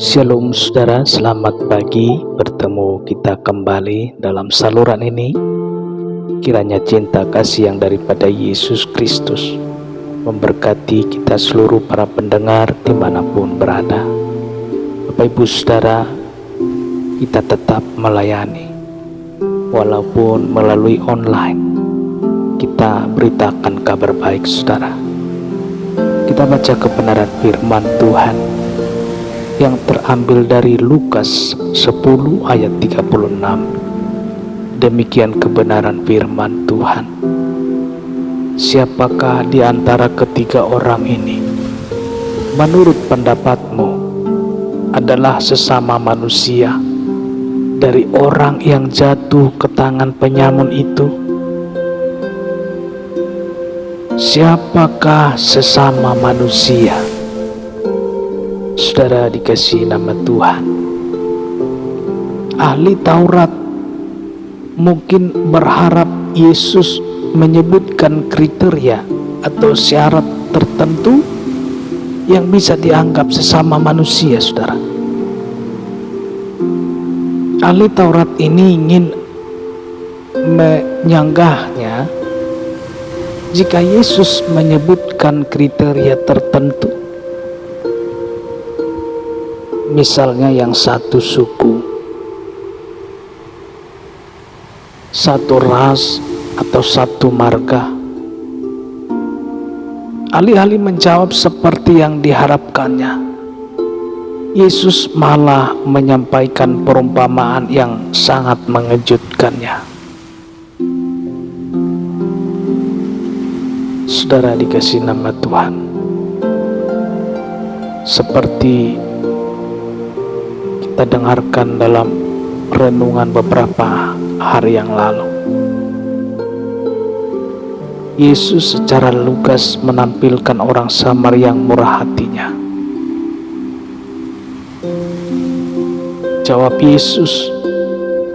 Shalom saudara, selamat pagi. Bertemu kita kembali dalam saluran ini. Kiranya cinta kasih yang daripada Yesus Kristus memberkati kita seluruh para pendengar dimanapun berada. Bapak Ibu saudara, kita tetap melayani walaupun melalui online. Kita beritakan kabar baik saudara. Kita baca kebenaran firman Tuhan yang terambil dari Lukas 10 ayat 36. Demikian kebenaran firman Tuhan. Siapakah di antara ketiga orang ini menurut pendapatmu adalah sesama manusia dari orang yang jatuh ke tangan penyamun itu? Siapakah sesama manusia? Saudara dikasihi nama Tuhan, ahli Taurat mungkin berharap Yesus menyebutkan kriteria atau syarat tertentu yang bisa dianggap sesama manusia, saudara. Ahli Taurat ini ingin menyanggahnya jika Yesus menyebutkan kriteria tertentu. Misalnya yang satu suku, satu ras, atau satu marga. Alih-alih menjawab seperti yang diharapkannya, Yesus malah menyampaikan perumpamaan yang sangat mengejutkannya. Saudara dikasihi nama Tuhan, seperti kita dengarkan dalam renungan beberapa hari yang lalu, Yesus secara lugas menampilkan orang Samar yang murah hatinya. Jawab Yesus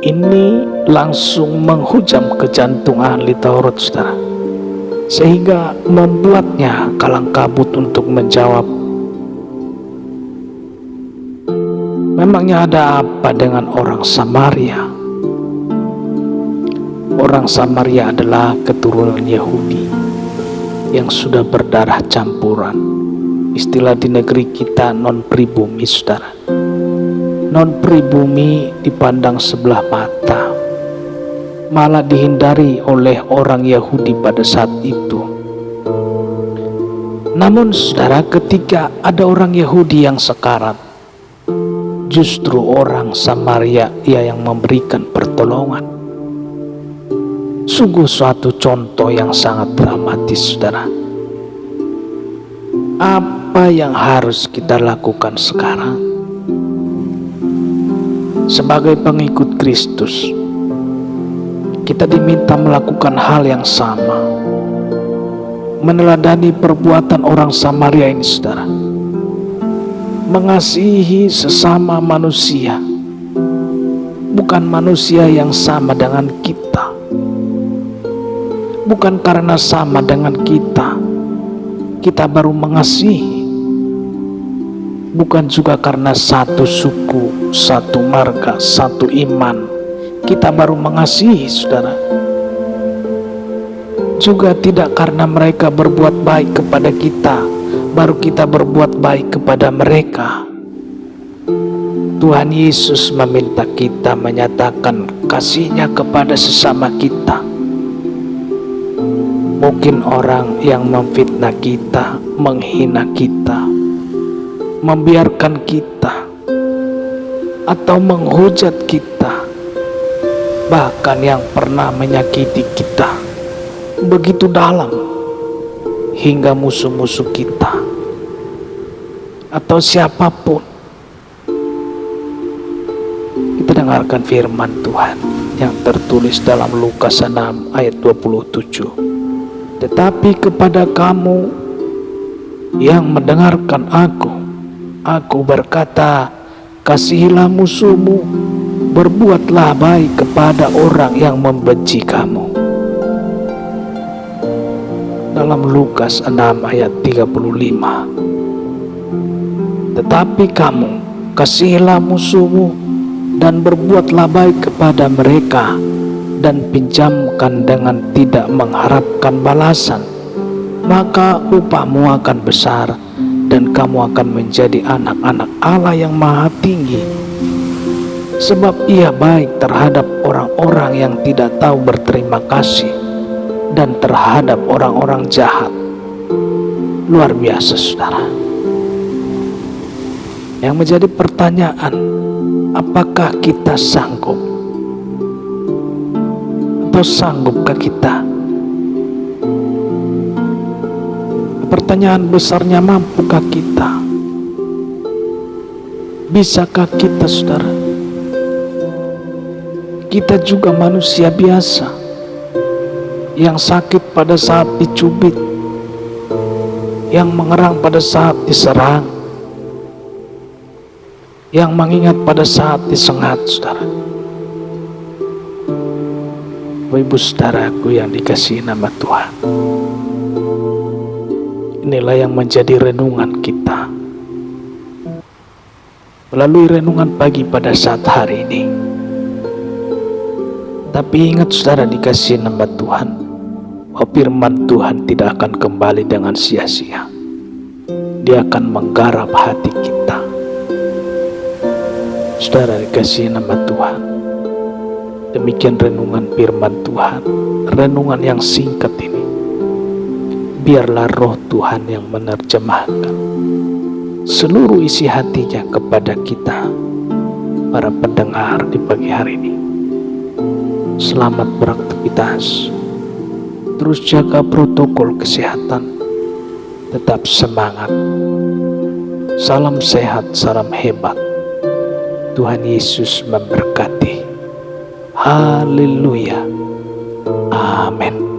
ini langsung menghujam ke jantung ahli Taurat, saudara, sehingga membuatnya kalang kabut untuk menjawab. Memangnya ada apa dengan orang Samaria? Orang Samaria adalah keturunan Yahudi yang sudah berdarah campuran. Istilah di negeri kita non-pribumi, saudara. Non-pribumi dipandang sebelah mata, malah dihindari oleh orang Yahudi pada saat itu. Namun saudara, ketika ada orang Yahudi yang sekarat, justru orang Samaria yang memberikan pertolongan. Sungguh suatu contoh yang sangat dramatis, saudara. Apa yang harus kita lakukan sekarang? Sebagai pengikut Kristus, kita diminta melakukan hal yang sama, meneladani perbuatan orang Samaria ini, saudara. Mengasihi sesama manusia, bukan manusia yang sama dengan kita, bukan karena sama dengan kita baru mengasihi, bukan juga karena satu suku, satu marga, satu iman kita baru mengasihi, saudara. Juga tidak karena mereka berbuat baik kepada kita baru kita berbuat baik kepada mereka. Tuhan Yesus meminta kita menyatakan kasih-Nya kepada sesama kita. Mungkin orang yang memfitnah kita, menghina kita, membiarkan kita, atau menghujat kita, bahkan yang pernah menyakiti kita begitu dalam, hingga musuh-musuh kita atau siapapun. Kita dengarkan firman Tuhan yang tertulis dalam Lukas 6 ayat 27. Tetapi kepada kamu yang mendengarkan aku berkata, kasihilah musuhmu, berbuatlah baik kepada orang yang membenci kamu. Dalam Lukas 6 ayat 35. Tetapi kamu kasihilah musuhmu dan berbuatlah baik kepada mereka, dan pinjamkan dengan tidak mengharapkan balasan, maka upahmu akan besar dan kamu akan menjadi anak-anak Allah yang Maha Tinggi. Sebab Ia baik terhadap orang-orang yang tidak tahu berterima kasih dan terhadap orang-orang jahat. Luar biasa, saudara. Yang menjadi pertanyaan, apakah kita sanggup? Atau sanggupkah kita? Pertanyaan besarnya, mampukah kita? Bisakah kita, saudara? Kita juga manusia biasa yang sakit pada saat dicubit, yang mengerang pada saat diserang, yang mengingat pada saat disengat, saudara. Ibu saudaraku yang dikasihi nama Tuhan, inilah yang menjadi renungan kita melalui renungan pagi pada saat hari ini. Tapi ingat, saudara dikasihi nama Tuhan, bahwa firman Tuhan tidak akan kembali dengan sia-sia. Dia akan menggarap hati kita. Saudara dikasihi nama Tuhan, demikian renungan firman Tuhan, renungan yang singkat ini. Biarlah roh Tuhan yang menerjemahkan seluruh isi hatinya kepada kita, para pendengar di pagi hari ini. Selamat beraktivitas, terus jaga protokol kesehatan, tetap semangat. Salam sehat, salam hebat. Tuhan Yesus memberkati. Haleluya. Amin.